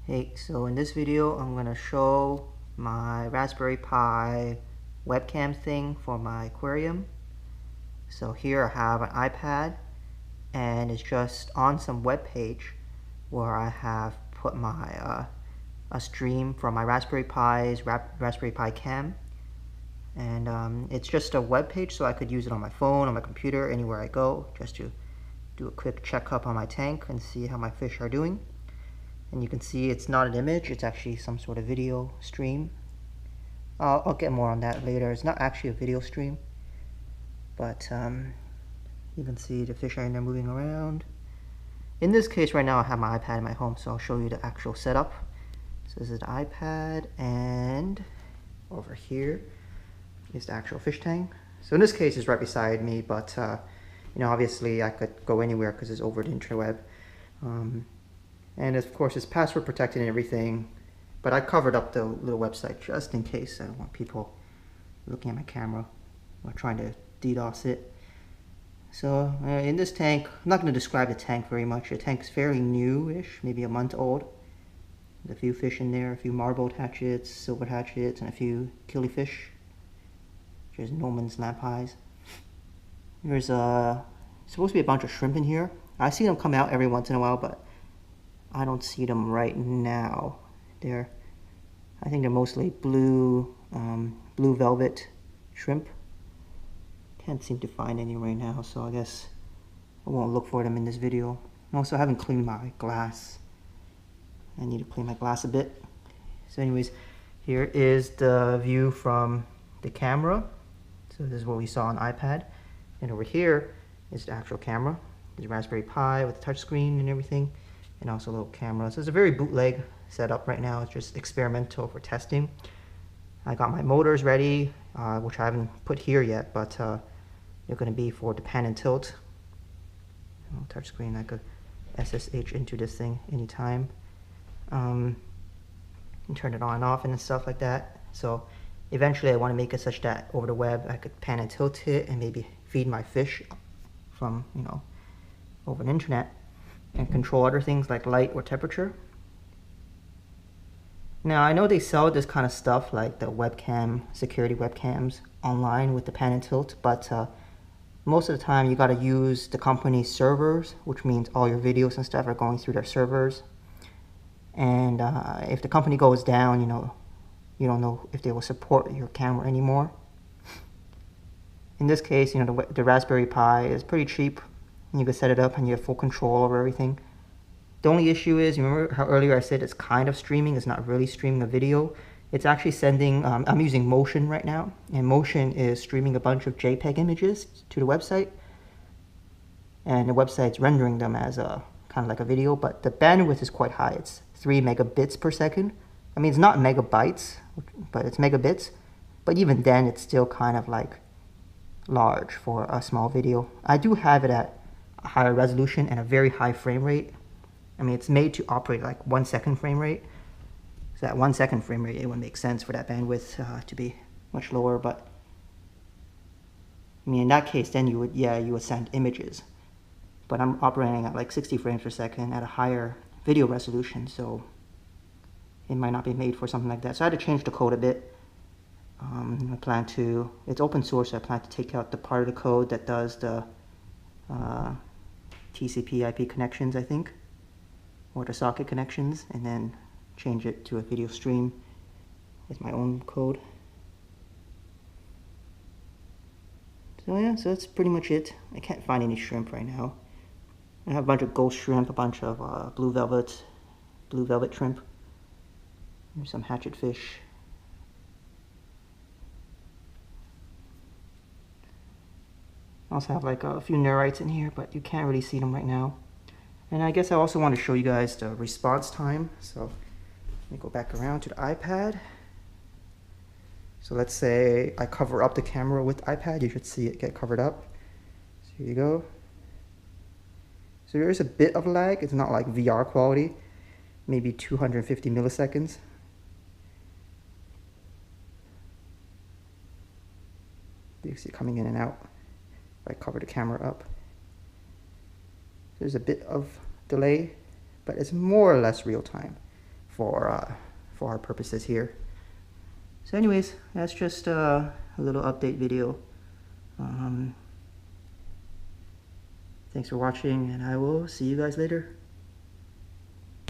Hey, so in this video I'm going to show my Raspberry Pi webcam thing for my aquarium. So here I have an iPad and it's just on some web page where I have put my a stream from my Raspberry Pi's Raspberry Pi cam, and it's just a web page, so I could use it on my phone, on my computer, anywhere I go, just to do a quick checkup on my tank and see how my fish are doing. And you can see it's not an image, it's actually some sort of video stream. I'll get more on that later. It's not actually a video stream, but you can see the fish are in there moving around. In this case right now I have my iPad in my home, so I'll show you the actual setup. So this is the iPad, and over here is the actual fish tank. So in this case it's right beside me, but you know, obviously I could go anywhere because it's over the interweb. And of course it's password protected and everything, but I covered up the little website just in case. I don't want people looking at my camera or trying to DDoS it. So in this tank, I'm not going to describe the tank very much. The tank's fairly new-ish, maybe a month old. There's a few fish in there, a few marbled hatchets, silver hatchets, and a few killifish. There's Norman's lamp eyes. There's supposed to be a bunch of shrimp in here. I see them come out every once in a while, but I don't see them right now. I think they're mostly blue velvet shrimp. Can't seem to find any right now, so I guess I won't look for them in this video. Also, I haven't cleaned my glass. I need to clean my glass a bit. So anyways, here is the view from the camera. So this is what we saw on iPad. And over here is the actual camera. There's a Raspberry Pi with a touchscreen and everything, and also a little camera. So it's a very bootleg setup right now. It's just experimental for testing. I got my motors ready, which I haven't put here yet, but they're going to be for the pan and tilt. Touchscreen, I could SSH into this thing anytime. And turn it on and off and stuff like that. So eventually I want to make it such that over the web I could pan and tilt it and maybe feed my fish from, you know, over the internet, and control other things like light or temperature. Now I know they sell this kind of stuff like the webcam, security webcams online with the pan and tilt, but most of the time you got to use the company's servers, which means all your videos and stuff are going through their servers. And if the company goes down, you know, you don't know if they will support your camera anymore. In this case, you know, the Raspberry Pi is pretty cheap, and you can set it up and you have full control over everything. The only issue is, you remember how earlier I said it's kind of streaming, it's not really streaming a video. It's actually sending, I'm using Motion right now, and Motion is streaming a bunch of JPEG images to the website. And the website's rendering them as a kind of like a video, but the bandwidth is quite high. It's 3 megabits per second. I mean, it's not megabytes, but it's megabits. But even then, it's still kind of like large for a small video. I do have it at a higher resolution and a very high frame rate. I mean, it's made to operate like 1 second frame rate. So at 1 second frame rate, it would make sense for that bandwidth to be much lower. But I mean, in that case, then you would send images. But I'm operating at like 60 frames per second at a higher video resolution, so it might not be made for something like that. So I had to change the code a bit. I plan to, it's open source, so I plan to take out the part of the code that does the TCP IP connections, I think, or the socket connections, and then change it to a video stream with my own code. So yeah, so that's pretty much it. I can't find any shrimp right now. I have a bunch of ghost shrimp, a bunch of blue velvet shrimp. There's some hatchet fish. I also have like a few nerites in here, but you can't really see them right now. And I guess I also want to show you guys the response time. So let me go back around to the iPad. So let's say I cover up the camera with the iPad. You should see it get covered up. So here you go. So there is a bit of lag. It's not like VR quality, maybe 250 milliseconds. You see it coming in and out. If I cover the camera up, there's a bit of delay, but it's more or less real time. for our purposes here. So anyways, that's just a little update video. Thanks for watching, and I will see you guys later.